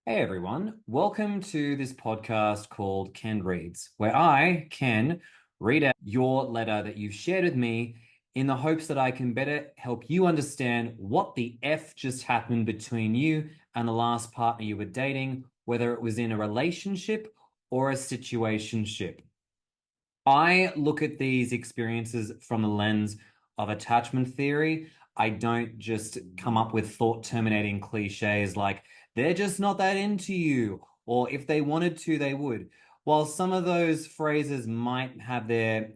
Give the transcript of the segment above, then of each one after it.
Hey everyone, welcome to this podcast called Ken Reads, where I, Ken, read out your letter that you've shared with me in the hopes that I can better help you understand what the F just happened between you and the last partner you were dating, whether it was in a relationship or a situationship. I look at these experiences from the lens of attachment theory. I don't just come up with thought terminating cliches like, they're just not that into you, or if they wanted to, they would. While some of those phrases might have their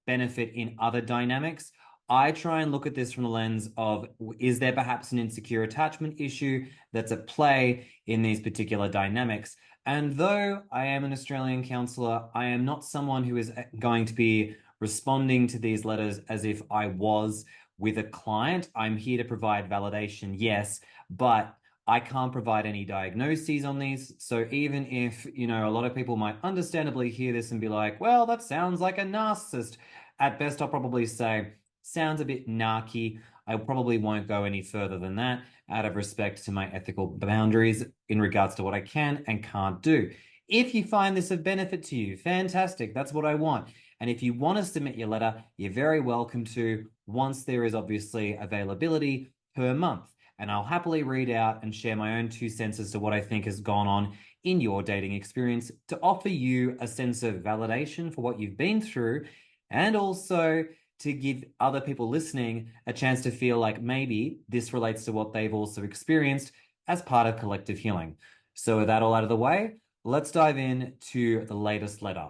benefit in other dynamics, I try and look at this from the lens of, is there perhaps an insecure attachment issue that's at play in these particular dynamics? And though I am an Australian counsellor, I am not someone who is going to be responding to these letters as if I was with a client. I'm here to provide validation, yes, but I can't provide any diagnoses on these. So even if, a lot of people might understandably hear this and be like, well, that sounds like a narcissist. At best, I'll probably say, sounds a bit narky. I probably won't go any further than that out of respect to my ethical boundaries in regards to what I can and can't do. If you find this of benefit to you, fantastic. That's what I want. And if you want to submit your letter, you're very welcome to, once there is obviously availability per month. And I'll happily read out and share my own 2 cents as to what I think has gone on in your dating experience to offer you a sense of validation for what you've been through, and also to give other people listening a chance to feel like maybe this relates to what they've also experienced as part of collective healing. So with that all out of the way, let's dive in to the latest letter.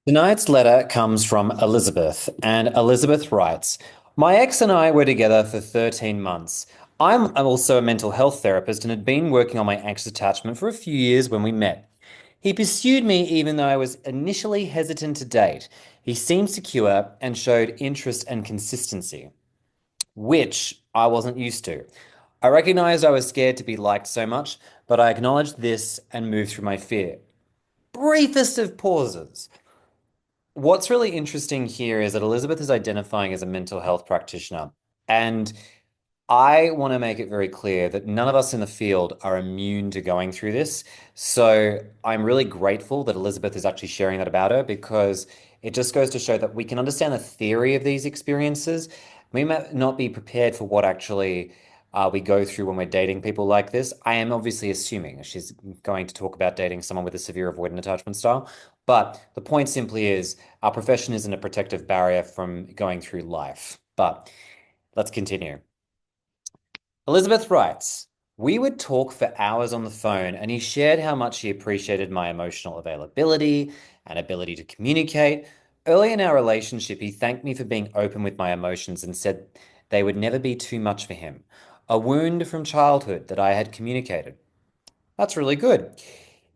Tonight's letter comes from Elizabeth, and Elizabeth writes, my ex and I were together for 13 months. I'm also a mental health therapist and had been working on my anxious attachment for a few years when we met. He pursued me even though I was initially hesitant to date. He seemed secure and showed interest and consistency, which I wasn't used to. I recognized I was scared to be liked so much, but I acknowledged this and moved through my fear. Briefest of pauses. What's really interesting here is that Elizabeth is identifying as a mental health practitioner. And I want to make it very clear that none of us in the field are immune to going through this. So I'm really grateful that Elizabeth is actually sharing that about her, because it just goes to show that we can understand the theory of these experiences. We might not be prepared for what actually we go through when we're dating people like this. I am obviously assuming she's going to talk about dating someone with a severe avoidant attachment style. But the point simply is our profession isn't a protective barrier from going through life. But let's continue. Elizabeth writes, we would talk for hours on the phone, and he shared how much he appreciated my emotional availability and ability to communicate. Early in our relationship, he thanked me for being open with my emotions and said they would never be too much for him, a wound from childhood that I had communicated. That's really good.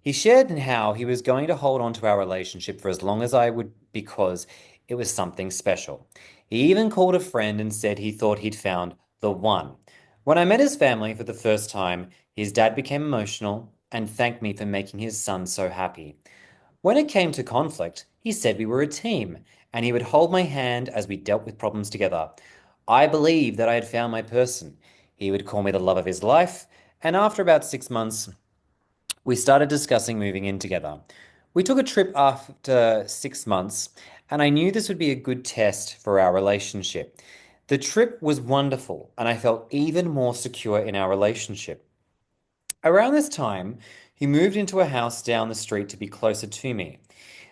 He shared how he was going to hold on to our relationship for as long as I would, because it was something special. He even called a friend and said he thought he'd found the one. When I met his family for the first time, his dad became emotional and thanked me for making his son so happy. When it came to conflict, he said we were a team and he would hold my hand as we dealt with problems together. I believed that I had found my person. He would call me the love of his life, and after about 6 months, we started discussing moving in together. We took a trip after 6 months, and I knew this would be a good test for our relationship. The trip was wonderful, and I felt even more secure in our relationship. Around this time, he moved into a house down the street to be closer to me.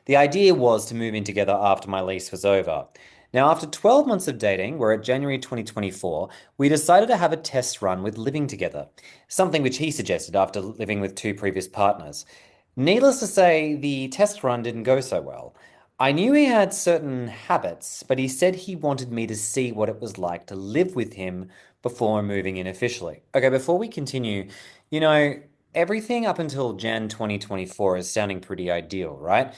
The idea was to move in together after my lease was over. Now, after 12 months of dating, we're at January 2024, we decided to have a test run with living together, something which he suggested after living with two previous partners. Needless to say, the test run didn't go so well. I knew he had certain habits, but he said he wanted me to see what it was like to live with him before moving in officially. Okay, before we continue, you know, everything up until Jan 2024 is sounding pretty ideal, right?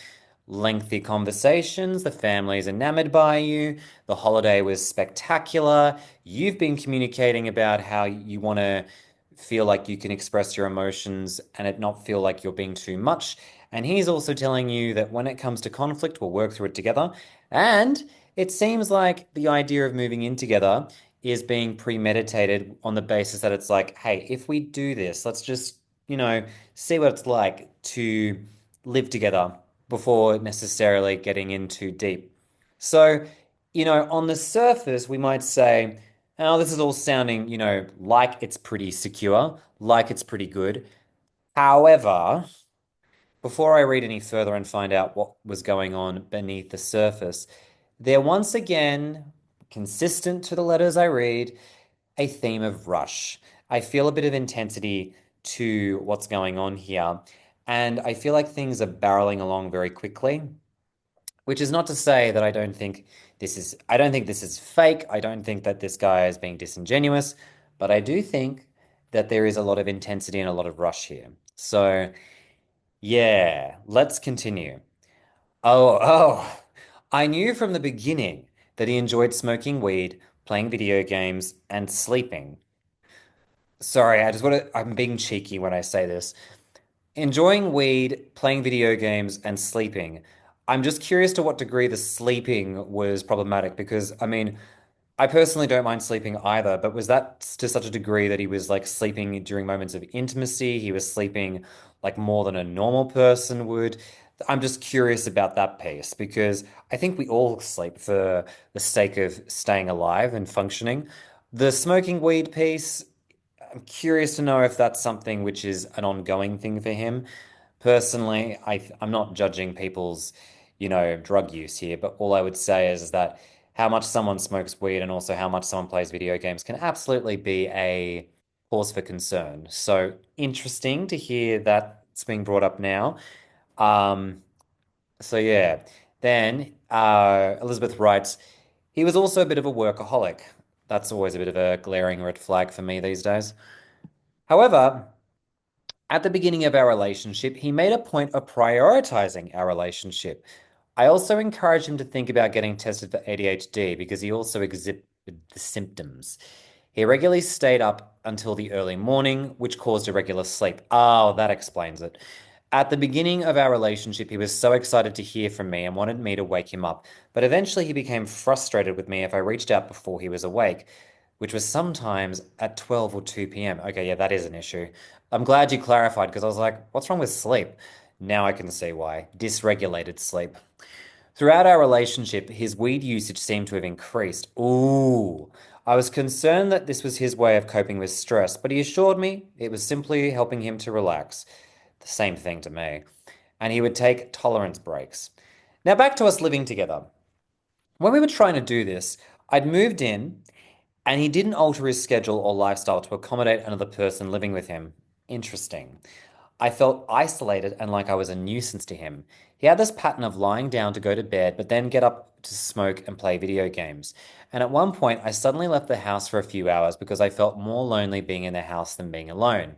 Lengthy conversations, the family's enamored by you, the holiday was spectacular, you've been communicating about how you want to feel like you can express your emotions and it not feel like you're being too much. And he's also telling you that when it comes to conflict, we'll work through it together. And it seems like the idea of moving in together is being premeditated on the basis that it's like, hey, if we do this, let's just, you know, see what it's like to live together before necessarily getting in too deep. So, on the surface, we might say, oh, this is all sounding, like it's pretty secure, like it's pretty good. However, before I read any further and find out what was going on beneath the surface, they're once again, consistent to the letters I read, a theme of rush. I feel a bit of intensity to what's going on here, and I feel like things are barreling along very quickly, which is not to say that I don't think this is fake. I don't think that this guy is being disingenuous, but I do think that there is a lot of intensity and a lot of rush here. So, yeah, let's continue. Oh, I knew from the beginning that he enjoyed smoking weed, playing video games, and sleeping. Sorry, I'm being cheeky when I say this. Enjoying weed, playing video games, and sleeping. I'm just curious to what degree the sleeping was problematic because, I mean, I personally don't mind sleeping either, but was that to such a degree that he was like sleeping during moments of intimacy? He was sleeping like more than a normal person would. I'm just curious about that piece because I think we all sleep for the sake of staying alive and functioning. The smoking weed piece, I'm curious to know if that's something which is an ongoing thing for him. Personally, I'm not judging people's, drug use here, but all I would say is that how much someone smokes weed and also how much someone plays video games can absolutely be a cause for concern. So interesting to hear that it's being brought up now. Um, so yeah. Then Elizabeth writes, he was also a bit of a workaholic. That's always a bit of a glaring red flag for me these days. However, at the beginning of our relationship, he made a point of prioritizing our relationship. I also encouraged him to think about getting tested for ADHD because he also exhibited the symptoms. He regularly stayed up until the early morning, which caused irregular sleep. Oh, that explains it. At the beginning of our relationship, he was so excited to hear from me and wanted me to wake him up, but eventually he became frustrated with me if I reached out before he was awake, which was sometimes at 12 or 2 p.m. Okay, yeah, that is an issue. I'm glad you clarified because I was like, what's wrong with sleep? Now I can see why. Dysregulated sleep. Throughout our relationship, his weed usage seemed to have increased. Ooh. I was concerned that this was his way of coping with stress, but he assured me it was simply helping him to relax. The same thing to me. And he would take tolerance breaks. Now back to us living together. When we were trying to do this, I'd moved in and he didn't alter his schedule or lifestyle to accommodate another person living with him. Interesting. I felt isolated and like I was a nuisance to him. He had this pattern of lying down to go to bed, but then get up to smoke and play video games. And at one point, I suddenly left the house for a few hours because I felt more lonely being in the house than being alone.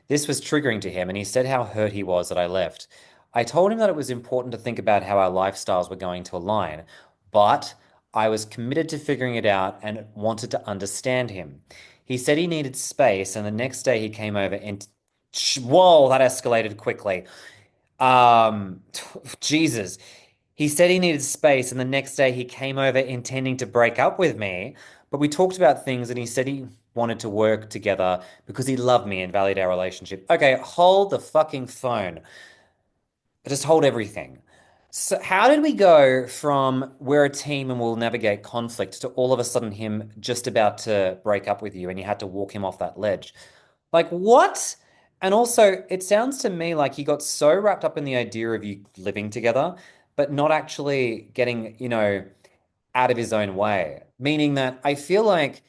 This was triggering to him, and he said how hurt he was that I left. I told him that it was important to think about how our lifestyles were going to align, but I was committed to figuring it out and wanted to understand him. He said he needed space, and the next day he came over and whoa, that escalated quickly. Um, Jesus. He said he needed space, and the next day he came over intending to break up with me. But we talked about things, and he said he wanted to work together because he loved me and valued our relationship. Okay, hold the fucking phone. Just hold everything. So, how did we go from we're a team and we'll navigate conflict to all of a sudden him just about to break up with you and you had to walk him off that ledge? Like, what? And also, it sounds to me like he got so wrapped up in the idea of you living together, but not actually getting, out of his own way. Meaning that I feel like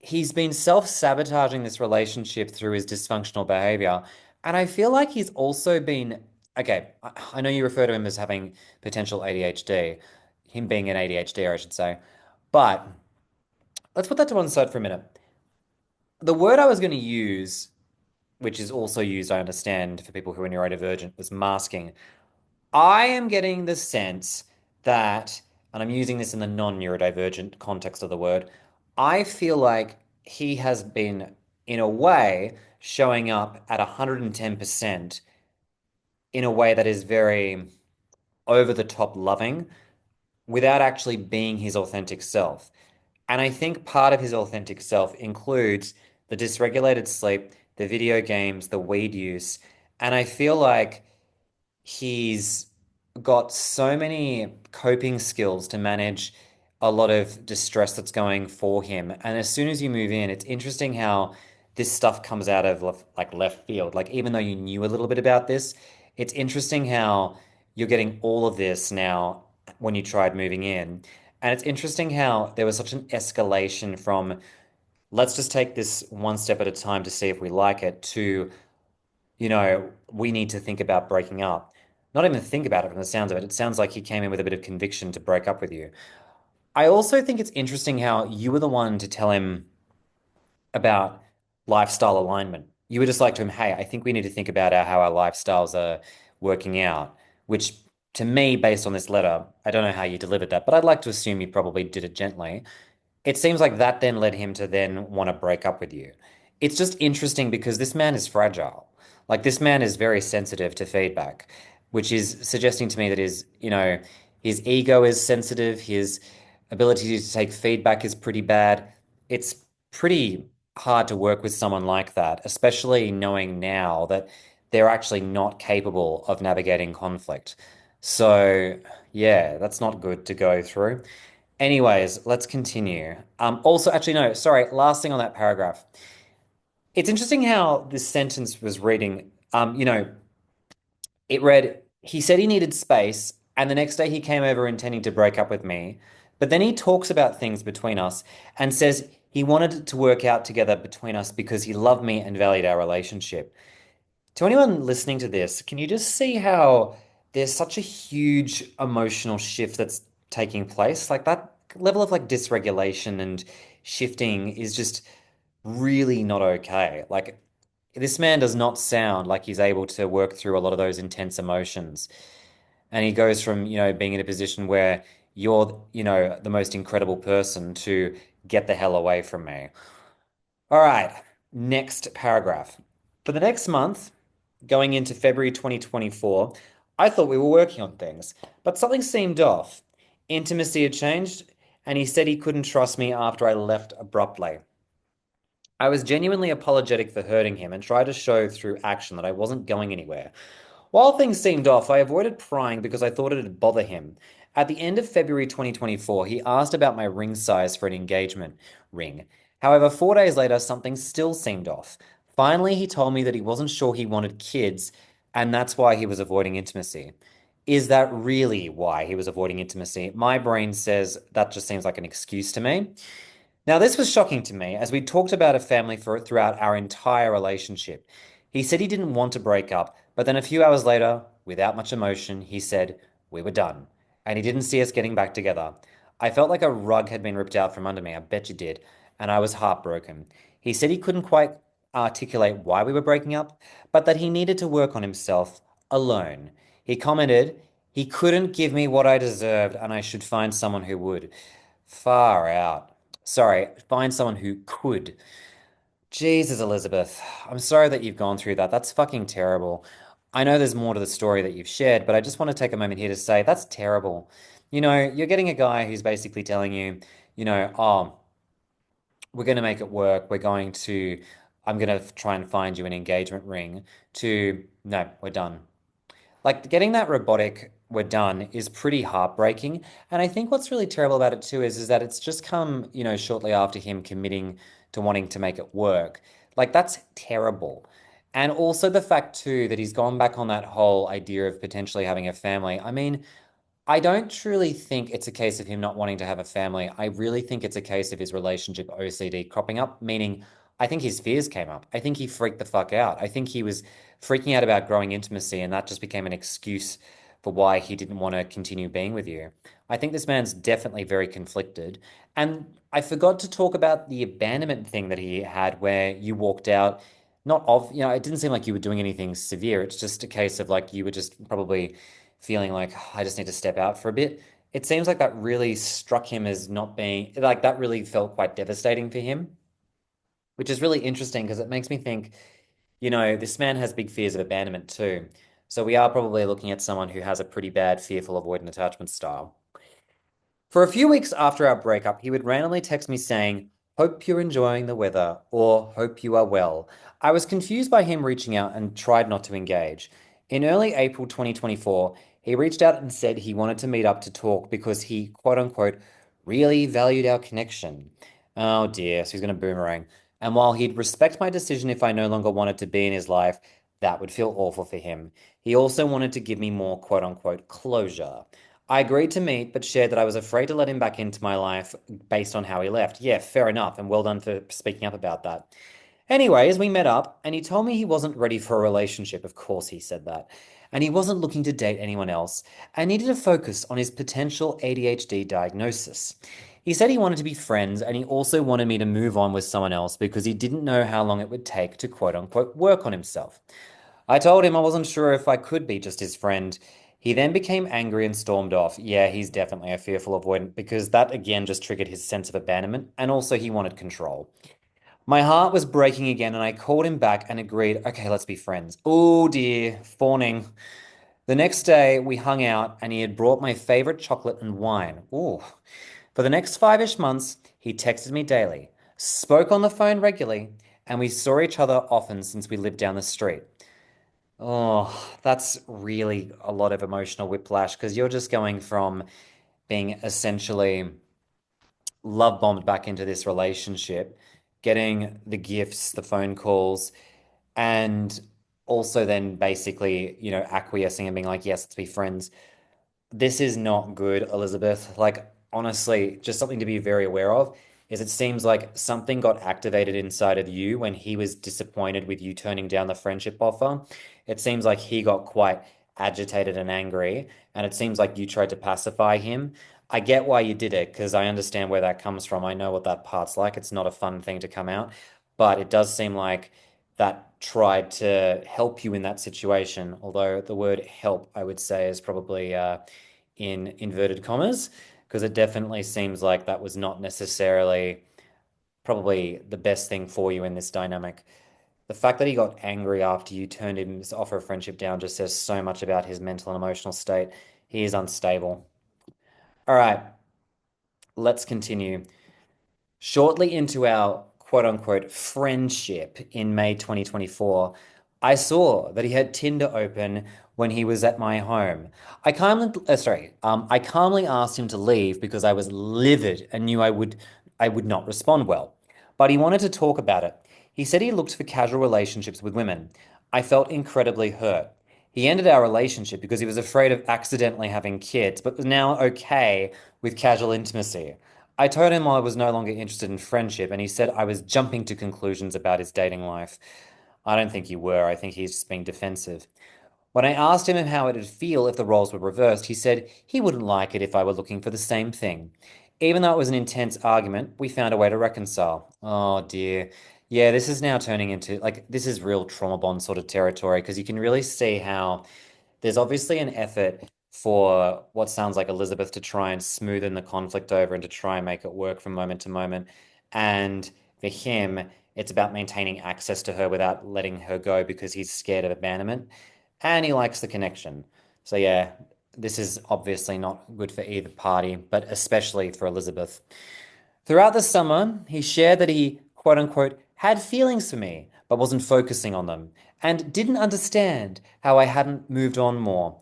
he's been self-sabotaging this relationship through his dysfunctional behavior. And I feel like he's also been, okay, I know you refer to him as having potential ADHD, him being an ADHD, I should say. But let's put that to one side for a minute. The word I was going to use, which is also used, I understand, for people who are neurodivergent, was masking. I am getting the sense that, and I'm using this in the non-neurodivergent context of the word, I feel like he has been, in a way, showing up at 110% in a way that is very over the top loving. without actually being his authentic self. And I think part of his authentic self includes the dysregulated sleep, the video games, the weed use. And I feel like he's got so many coping skills to manage a lot of distress that's going for him. And as soon as you move in, it's interesting how this stuff comes out of like left field. Like even though you knew a little bit about this, it's interesting how you're getting all of this now when you tried moving in. And it's interesting how there was such an escalation from let's just take this one step at a time to see if we like it to we need to think about breaking up. Not even think about it from the sounds of it. It sounds like he came in with a bit of conviction to break up with you. I also think it's interesting how you were the one to tell him about lifestyle alignment. You were just like to him, hey, I think we need to think about how our lifestyles are working out, which to me, based on this letter, I don't know how you delivered that, but I'd like to assume you probably did it gently. It seems like that then led him to then want to break up with you. It's just interesting because this man is fragile. Like this man is very sensitive to feedback, which is suggesting to me that his ego is sensitive, his ability to take feedback is pretty bad. It's pretty hard to work with someone like that, especially knowing now that they're actually not capable of navigating conflict. So, yeah, that's not good to go through. Anyways, let's continue. Also, actually, no, sorry, last thing on that paragraph. It's interesting how this sentence was reading. It read, he said he needed space, and the next day he came over intending to break up with me. But then he talks about things between us and says he wanted it to work out together between us because he loved me and valued our relationship. To anyone listening to this, can you just see how there's such a huge emotional shift that's taking place? Like that level of like dysregulation and shifting is just really not okay. Like this man does not sound like he's able to work through a lot of those intense emotions. And he goes from, being in a position where you're, the most incredible person to get the hell away from me. All right, next paragraph. For the next month, going into February 2024, I thought we were working on things, but something seemed off. Intimacy had changed, and he said he couldn't trust me after I left abruptly. I was genuinely apologetic for hurting him and tried to show through action that I wasn't going anywhere. While things seemed off, I avoided prying because I thought it'd bother him. At the end of February 2024, he asked about my ring size for an engagement ring. However, 4 days later, something still seemed off. Finally, he told me that he wasn't sure he wanted kids, and that's why he was avoiding intimacy. Is that really why he was avoiding intimacy? My brain says that just seems like an excuse to me. Now, this was shocking to me as we talked about a family throughout our entire relationship. He said he didn't want to break up, but then a few hours later, without much emotion, he said we were done, and he didn't see us getting back together. I felt like a rug had been ripped out from under me, I bet you did, and I was heartbroken. He said he couldn't quite articulate why we were breaking up, but that he needed to work on himself alone. He commented he couldn't give me what I deserved, and I should find someone who would. Far out. Sorry, find someone who could. Jesus, Elizabeth. I'm sorry that you've gone through that. That's fucking terrible. I know there's more to the story that you've shared, but I just want to take a moment here to say that's terrible. You're getting a guy who's basically telling you, oh, we're going to make it work. I'm going to try and find you an engagement ring to, no, we're done. Like getting that robotic we're done is pretty heartbreaking. And I think what's really terrible about it too is that it's just come, shortly after him committing to wanting to make it work. Like that's terrible. And also the fact too that he's gone back on that whole idea of potentially having a family. I mean, I don't truly think it's a case of him not wanting to have a family. I really think it's a case of his relationship OCD cropping up, meaning I think his fears came up. I think he freaked the fuck out. I think he was freaking out about growing intimacy, and that just became an excuse for why he didn't want to continue being with you. I think this man's definitely very conflicted. And I forgot to talk about the abandonment thing that he had where you walked out. Not of, it didn't seem like you were doing anything severe. It's just a case of like you were just probably feeling like I just need to step out for a bit. It seems like that really struck him as not being like that really felt quite devastating for him, which is really interesting because it makes me think, this man has big fears of abandonment too. So we are probably looking at someone who has a pretty bad fearful avoidant attachment style. For a few weeks after our breakup, he would randomly text me saying, "Hope you're enjoying the weather," or "Hope you are well." I was confused by him reaching out and tried not to engage. In early April 2024, he reached out and said he wanted to meet up to talk because he, quote unquote, really valued our connection. Oh dear, so he's going to boomerang. And while he'd respect my decision if I no longer wanted to be in his life, that would feel awful for him. He also wanted to give me more, quote unquote, closure. I agreed to meet, but shared that I was afraid to let him back into my life based on how he left. Yeah, fair enough, and well done for speaking up about that. Anyways, we met up, and he told me he wasn't ready for a relationship. Of course, he said that. And he wasn't looking to date anyone else, and needed to focus on his potential ADHD diagnosis. He said he wanted to be friends, and he also wanted me to move on with someone else because he didn't know how long it would take to quote unquote work on himself. I told him I wasn't sure if I could be just his friend. He then became angry and stormed off. Yeah, he's definitely a fearful avoidant because that again just triggered his sense of abandonment, and also he wanted control. My heart was breaking again, and I called him back and agreed, okay, let's be friends. Oh dear, fawning. The next day, we hung out, and he had brought my favorite chocolate and wine. Ooh. For the next 5-ish months, he texted me daily, spoke on the phone regularly, and we saw each other often since we lived down the street. Oh, that's really a lot of emotional whiplash because you're just going from being essentially love bombed back into this relationship, getting the gifts, the phone calls, and also then basically, acquiescing and being like, yes, let's be friends. This is not good, Elizabeth. Like, honestly, just something to be very aware of is it seems like something got activated inside of you when he was disappointed with you turning down the friendship offer. It seems like he got quite agitated and angry, and it seems like you tried to pacify him. I get why you did it because I understand where that comes from. I know what that part's like. It's not a fun thing to come out, but it does seem like that tried to help you in that situation. Although the word help, I would say, is probably in inverted commas, because it definitely seems like that was not necessarily probably the best thing for you in this dynamic. The fact that he got angry after you turned his offer of friendship down just says so much about his mental and emotional state. He is unstable. All right, let's continue. Shortly into our quote unquote friendship in May 2024, I saw that he had Tinder open when he was at my home. I calmly asked him to leave because I was livid and knew I would not respond well. But he wanted to talk about it. He said he looked for casual relationships with women. I felt incredibly hurt. He ended our relationship because he was afraid of accidentally having kids, but was now okay with casual intimacy. I told him I was no longer interested in friendship, and he said I was jumping to conclusions about his dating life. I don't think you were. I think he's just being defensive. When I asked him how it would feel if the roles were reversed, he said he wouldn't like it if I were looking for the same thing. Even though it was an intense argument, we found a way to reconcile. Oh dear. Yeah, this is now turning into like this is real trauma bond sort of territory because you can really see how there's obviously an effort for what sounds like Elizabeth to try and smoothen the conflict over and to try and make it work from moment to moment. And for him, it's about maintaining access to her without letting her go because he's scared of abandonment and he likes the connection. So, yeah, this is obviously not good for either party, but especially for Elizabeth. Throughout the summer, he shared that he, quote unquote, had feelings for me, but wasn't focusing on them, and didn't understand how I hadn't moved on more.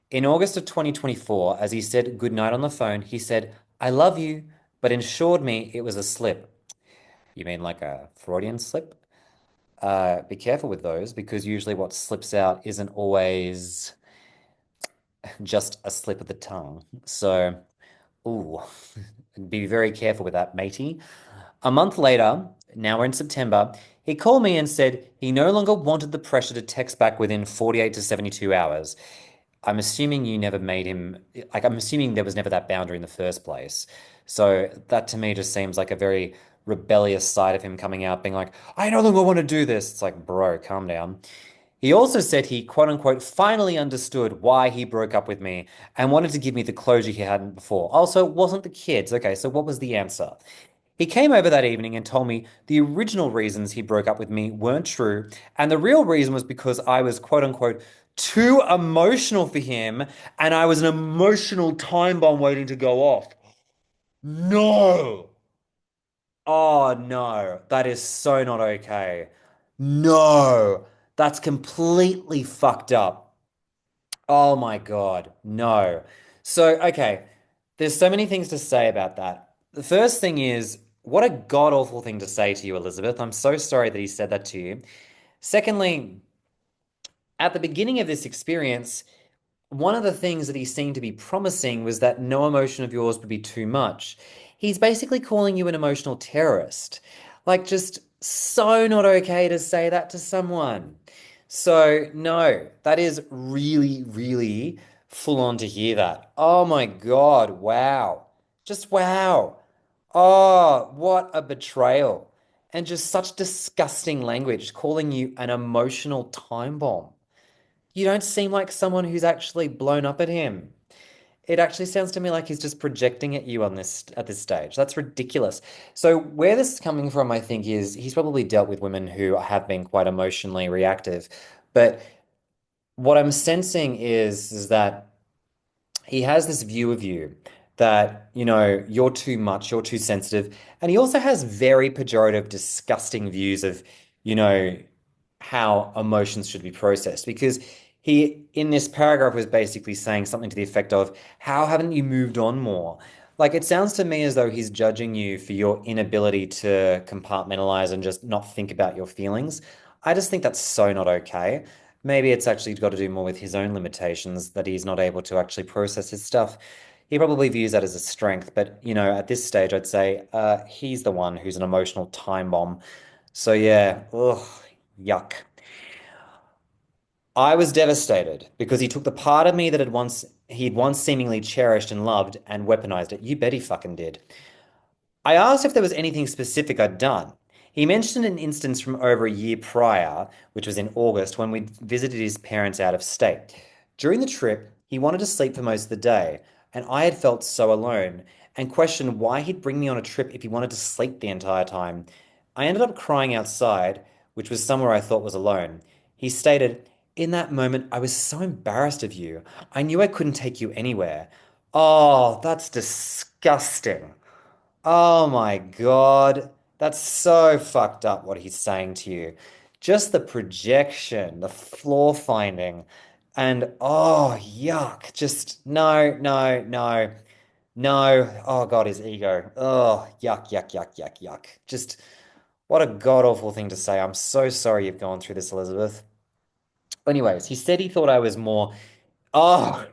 In August of 2024, as he said goodnight on the phone, he said, I love you, but assured me it was a slip. You mean like a Freudian slip? Be careful with those because usually what slips out isn't always just a slip of the tongue. So, ooh, be very careful with that, matey. A month later, now we're in September, he called me and said he no longer wanted the pressure to text back within 48 to 72 hours. I'm assuming you never made him, like, I'm assuming there was never that boundary in the first place. So that to me just seems like a very rebellious side of him coming out, being like, I no longer want to do this. It's like, bro, calm down. He also said he, quote unquote, finally understood why he broke up with me and wanted to give me the closure he hadn't before. Also, it wasn't the kids. Okay, so what was the answer? He came over that evening and told me the original reasons he broke up with me weren't true, and the real reason was because I was, quote unquote, too emotional for him, and I was an emotional time bomb waiting to go off. No. Oh no, that is so not okay. No, that's completely fucked up. Oh my God, no. So, okay, there's so many things to say about that. The first thing is, what a god awful thing to say to you, Elizabeth. I'm so sorry that he said that to you. Secondly, at the beginning of this experience, one of the things that he seemed to be promising was that no emotion of yours would be too much. He's basically calling you an emotional terrorist. Like, just so not okay to say that to someone. So, no, that is really, really full on to hear that. Oh my God, wow. Just wow. Oh, what a betrayal. And just such disgusting language, calling you an emotional time bomb. You don't seem like someone who's actually blown up at him. It actually sounds to me like he's just projecting at you on this at this stage. That's ridiculous. So where this is coming from, I think, is he's probably dealt with women who have been quite emotionally reactive. But what I'm sensing is that he has this view of you that, you're too much, you're too sensitive. And he also has very pejorative, disgusting views of, you know, how emotions should be processed. Because he, in this paragraph, was basically saying something to the effect of, how haven't you moved on more? Like, it sounds to me as though he's judging you for your inability to compartmentalize and just not think about your feelings. I just think that's so not okay. Maybe it's actually got to do more with his own limitations that he's not able to actually process his stuff. He probably views that as a strength, but at this stage, I'd say he's the one who's an emotional time bomb. So yeah, ugh, yuck. I was devastated because he took the part of me that he'd once seemingly cherished and loved and weaponized it. You bet he fucking did. I asked if there was anything specific I'd done. He mentioned an instance from over a year prior, which was in August, when we'd visited his parents out of state. During the trip, he wanted to sleep for most of the day, and I had felt so alone and questioned why he'd bring me on a trip if he wanted to sleep the entire time. I ended up crying outside, which was somewhere I thought was alone. He stated, in that moment, I was so embarrassed of you. I knew I couldn't take you anywhere. Oh, that's disgusting. Oh my God. That's so fucked up what he's saying to you. Just the projection, the flaw finding, and oh, yuck. Just no, no, no, no. Oh God, his ego. Oh, yuck, yuck, yuck, yuck, yuck. Just what a god awful thing to say. I'm so sorry you've gone through this, Elizabeth. Anyways, he said he thought I was more. Oh,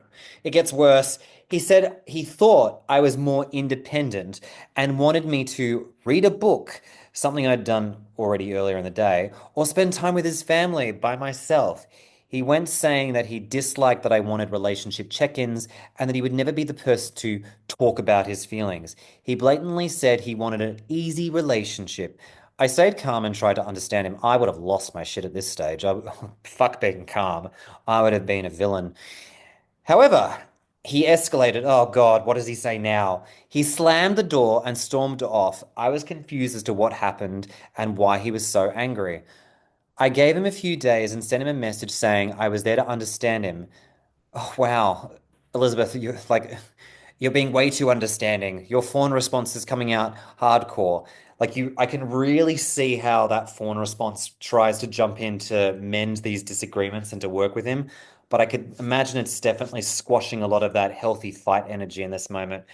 it gets worse. He said he thought I was more independent and wanted me to read a book, something I'd done already earlier in the day, or spend time with his family by myself. He went saying that he disliked that I wanted relationship check-ins and that he would never be the person to talk about his feelings. He blatantly said he wanted an easy relationship. I stayed calm and tried to understand him. I would have lost my shit at this stage. Fuck being calm. I would have been a villain. However, he escalated. Oh God, what does he say now? He slammed the door and stormed off. I was confused as to what happened and why he was so angry. I gave him a few days and sent him a message saying I was there to understand him. Oh, wow. Elizabeth, you're being way too understanding. Your fawn response is coming out hardcore. I can really see how that fawn response tries to jump in to mend these disagreements and to work with him. But I could imagine it's definitely squashing a lot of that healthy fight energy in this moment.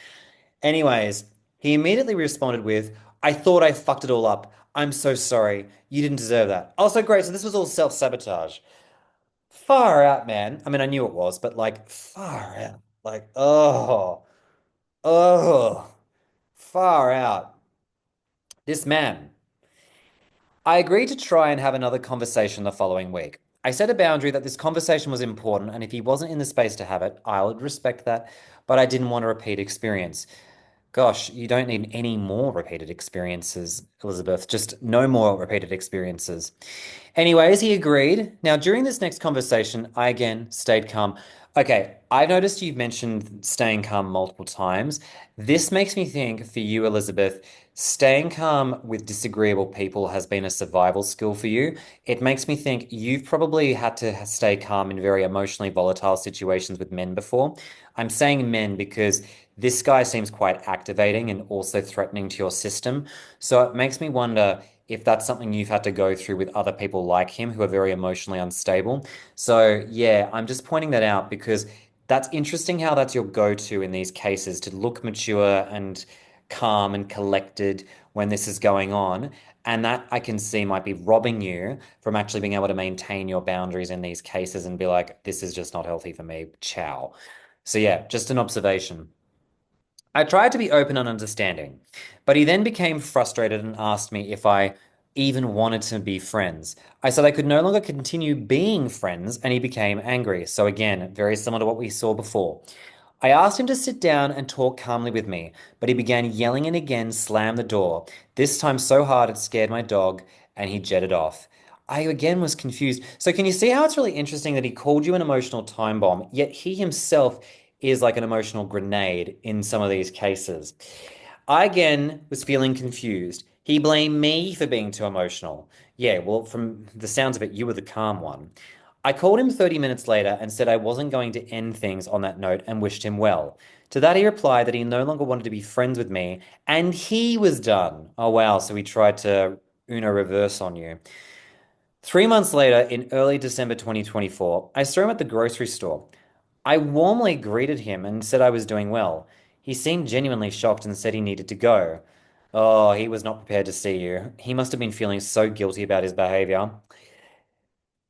Anyways, he immediately responded with, I thought I fucked it all up. I'm so sorry. You didn't deserve that. Also, great. So this was all self-sabotage. Far out, man. I mean, I knew it was, but far out. Oh, far out. This man. I agreed to try and have another conversation the following week. I set a boundary that this conversation was important, and if he wasn't in the space to have it, I would respect that, but I didn't want a repeat experience. Gosh, you don't need any more repeated experiences, Elizabeth. Just no more repeated experiences. Anyways, he agreed. Now, during this next conversation, I again stayed calm. Okay, I've noticed you've mentioned staying calm multiple times. This makes me think for you, Elizabeth, staying calm with disagreeable people has been a survival skill for you. It makes me think you've probably had to stay calm in very emotionally volatile situations with men before. I'm saying men because This guy seems quite activating and also threatening to your system. So it makes me wonder if that's something you've had to go through with other people like him who are very emotionally unstable. So, yeah, I'm just pointing that out because that's interesting how that's your go-to in these cases to look mature and calm and collected when this is going on. And that I can see might be robbing you from actually being able to maintain your boundaries in these cases and be like, this is just not healthy for me. Ciao. So, yeah, just an observation. I tried to be open and understanding, but he then became frustrated and asked me if I even wanted to be friends. I said I could no longer continue being friends, and he became angry. So, again, very similar to what we saw before. I asked him to sit down and talk calmly with me, but he began yelling and again slammed the door, this time so hard it scared my dog, and he jetted off. I again was confused. So, can you see how it's really interesting that he called you an emotional time bomb, yet he himself is like an emotional grenade in some of these cases? I again was feeling confused. He blamed me for being too emotional. Yeah, well, from the sounds of it, you were the calm one. I called him 30 minutes later and said I wasn't going to end things on that note and wished him well. To that, he replied that he no longer wanted to be friends with me and he was done. Oh, wow. So he tried to Uno reverse on you. 3 months later, in early December 2024, I saw him at the grocery store. I warmly greeted him and said I was doing well. He seemed genuinely shocked and said he needed to go. Oh, he was not prepared to see you. He must have been feeling so guilty about his behavior.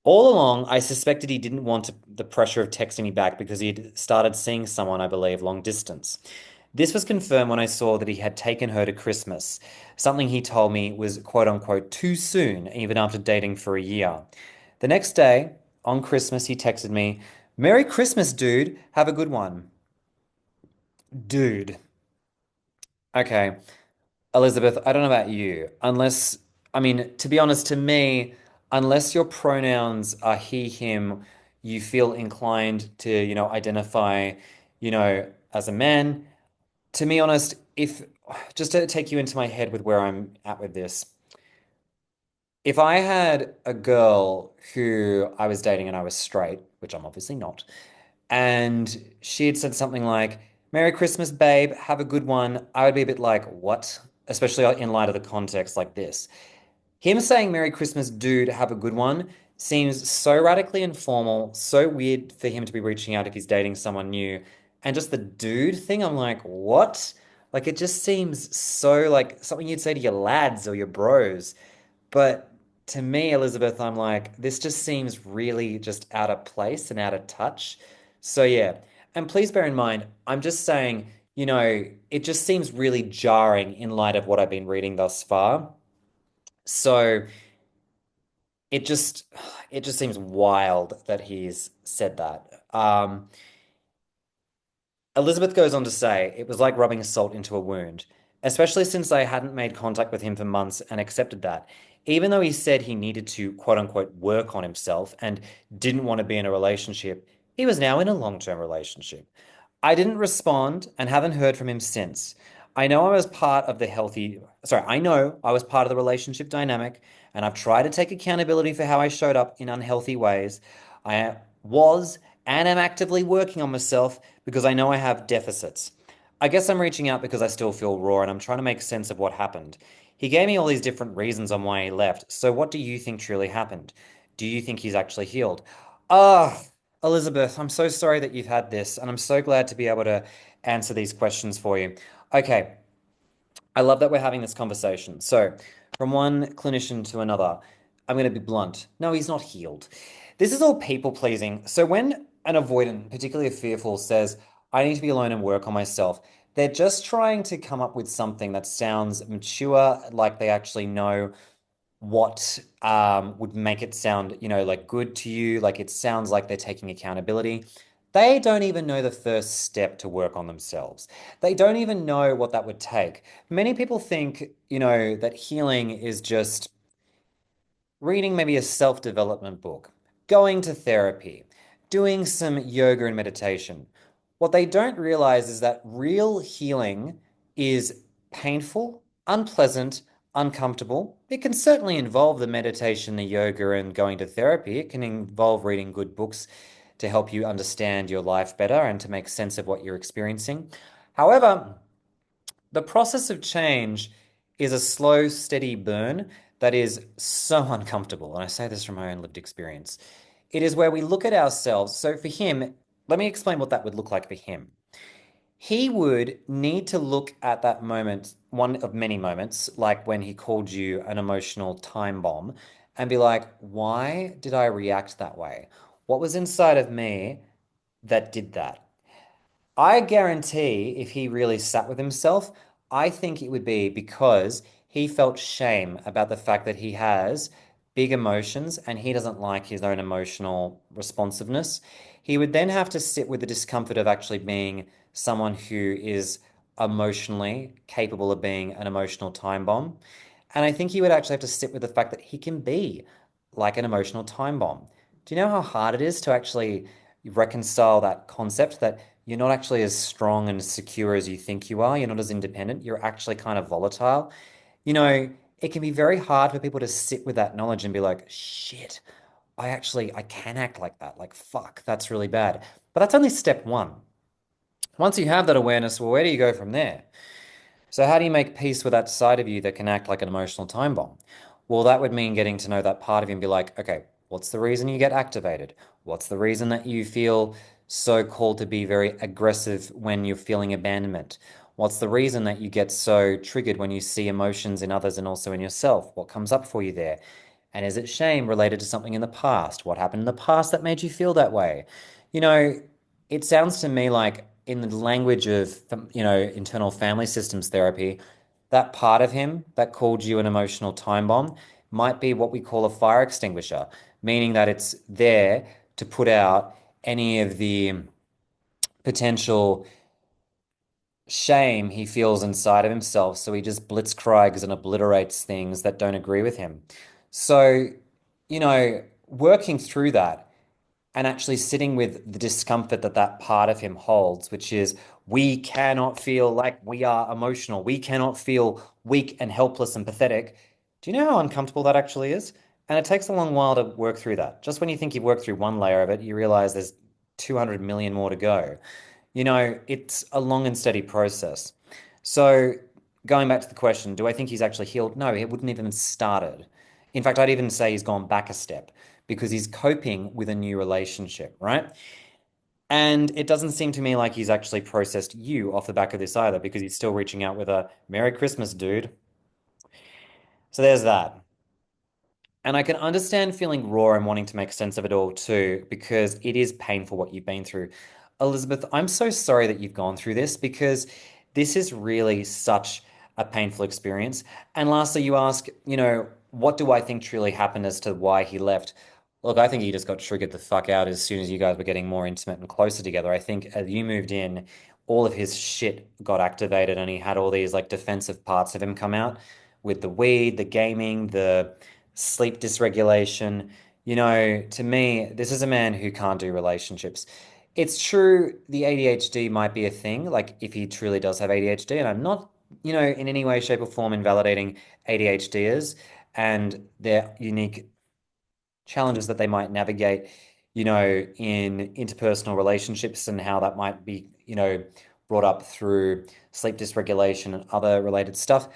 All along, I suspected he didn't want the pressure of texting me back because he'd started seeing someone, I believe, long distance. This was confirmed when I saw that he had taken her to Christmas, something he told me was quote unquote too soon, even after dating for a year. The next day, on Christmas, he texted me, Merry Christmas, dude. Have a good one. Dude. Okay. Elizabeth, I don't know about you. I mean, to be honest, to me, unless your pronouns are he, him, you feel inclined to, identify, as a man. To be honest, if just to take you into my head with where I'm at with this, if I had a girl who I was dating and I was straight, which I'm obviously not, and she had said something like, Merry Christmas, babe, have a good one, I would be a bit like, what? Especially in light of the context like this. Him saying Merry Christmas, dude, have a good one seems so radically informal, so weird for him to be reaching out if he's dating someone new. And just the dude thing, I'm like, what? Like, it just seems so like something you'd say to your lads or your bros. But to me, Elizabeth, I'm like, this just seems really just out of place and out of touch. So, yeah. And please bear in mind, I'm just saying, it just seems really jarring in light of what I've been reading thus far. So it just it just seems wild that he's said that. Elizabeth goes on to say, it was like rubbing salt into a wound, especially since I hadn't made contact with him for months and accepted that. Even though he said he needed to quote unquote work on himself and didn't want to be in a relationship, he was now in a long-term relationship. I didn't respond and haven't heard from him since. I know I was part of the relationship dynamic, and I've tried to take accountability for how I showed up in unhealthy ways. I was and am actively working on myself because I know I have deficits. I guess I'm reaching out because I still feel raw and I'm trying to make sense of what happened. He gave me all these different reasons on why he left. So, what do you think truly happened? Do you think he's actually healed? Ah, Elizabeth, I'm so sorry that you've had this, and I'm so glad to be able to answer these questions for you. Okay, I love that we're having this conversation. So, from one clinician to another, I'm going to be blunt. No, he's not healed. This is all people pleasing. So, when an avoidant, particularly a fearful, says, I need to be alone and work on myself, they're just trying to come up with something that sounds mature, like they actually know what would make it sound, like good to you, like it sounds like they're taking accountability. They don't even know the first step to work on themselves. They don't even know what that would take. Many people think, that healing is just reading maybe a self-development book, going to therapy, doing some yoga and meditation. What they don't realize is that real healing is painful, unpleasant, uncomfortable. It can certainly involve the meditation, the yoga, and going to therapy. It can involve reading good books to help you understand your life better and to make sense of what you're experiencing. However, the process of change is a slow, steady burn that is so uncomfortable. And I say this from my own lived experience. It is where we look at ourselves. So for him, let me explain what that would look like for him. He would need to look at that moment, one of many moments, like when he called you an emotional time bomb, and be like, why did I react that way? What was inside of me that did that? I guarantee if he really sat with himself, I think it would be because he felt shame about the fact that he has big emotions and he doesn't like his own emotional responsiveness. He would then have to sit with the discomfort of actually being someone who is emotionally capable of being an emotional time bomb. And I think he would actually have to sit with the fact that he can be like an emotional time bomb. Do you know how hard it is to actually reconcile that concept that you're not actually as strong and secure as you think you are? You're not as independent. You're actually kind of volatile. You know, it can be very hard for people to sit with that knowledge and be like, shit, I can act like that. Like, fuck, that's really bad. But that's only step one. Once you have that awareness, well, where do you go from there? So, how do you make peace with that side of you that can act like an emotional time bomb? Well, that would mean getting to know that part of you and be like, okay, what's the reason you get activated? What's the reason that you feel so called to be very aggressive when you're feeling abandonment? What's the reason that you get so triggered when you see emotions in others and also in yourself? What comes up for you there? And is it shame related to something in the past? What happened in the past that made you feel that way? You know, it sounds to me like in the language of, internal family systems therapy, that part of him that called you an emotional time bomb might be what we call a fire extinguisher, meaning that it's there to put out any of the potential shame he feels inside of himself. So he just blitzkriegs and obliterates things that don't agree with him. So, working through that and actually sitting with the discomfort that that part of him holds, which is we cannot feel like we are emotional. We cannot feel weak and helpless and pathetic. Do you know how uncomfortable that actually is? And it takes a long while to work through that. Just when you think you've worked through one layer of it, you realize there's 200 million more to go. It's a long and steady process. So, going back to the question, do I think he's actually healed? No, he wouldn't even started. In fact, I'd even say he's gone back a step because he's coping with a new relationship, right? And it doesn't seem to me like he's actually processed you off the back of this either because he's still reaching out with a Merry Christmas, dude. So there's that. And I can understand feeling raw and wanting to make sense of it all too, because it is painful what you've been through. Elizabeth, I'm so sorry that you've gone through this because this is really such a painful experience. And lastly, you ask, what do I think truly happened as to why he left? Look, I think he just got triggered the fuck out as soon as you guys were getting more intimate and closer together. I think as you moved in, all of his shit got activated and he had all these like defensive parts of him come out with the weed, the gaming, the sleep dysregulation. To me, this is a man who can't do relationships. It's true the ADHD might be a thing, like if he truly does have ADHD, and I'm not, in any way, shape, or form invalidating ADHDers and their unique challenges that they might navigate, in interpersonal relationships and how that might be, brought up through sleep dysregulation and other related stuff.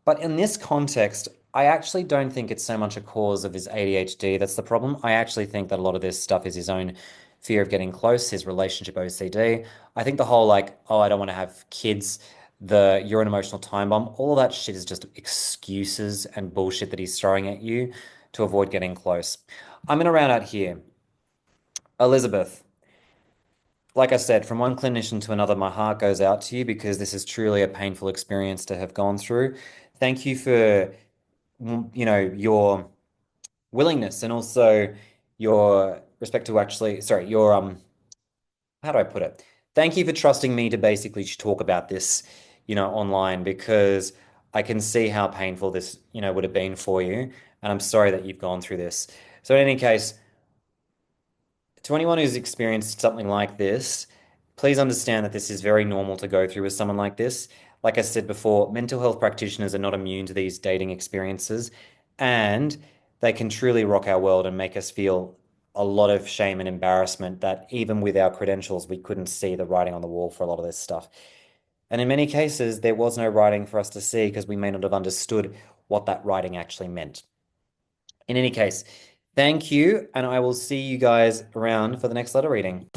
But in this context, I actually don't think it's so much a cause of his ADHD that's the problem. I actually think that a lot of this stuff is his own fear of getting close, his relationship OCD. I think the whole like, oh, I don't want to have kids, the you're an emotional time bomb, all that shit is just excuses and bullshit that he's throwing at you to avoid getting close. I'm going to round out here. Elizabeth, like I said, from one clinician to another, my heart goes out to you because this is truly a painful experience to have gone through. Thank you for, your willingness and also your respect to actually, sorry, your, how do I put it? Thank you for trusting me to basically talk about this, online because I can see how painful this, would have been for you. And I'm sorry that you've gone through this. So in any case, to anyone who's experienced something like this, please understand that this is very normal to go through with someone like this. Like I said before, mental health practitioners are not immune to these dating experiences, and they can truly rock our world and make us feel a lot of shame and embarrassment that even with our credentials, we couldn't see the writing on the wall for a lot of this stuff. And in many cases, there was no writing for us to see because we may not have understood what that writing actually meant. In any case, thank you, and I will see you guys around for the next letter reading.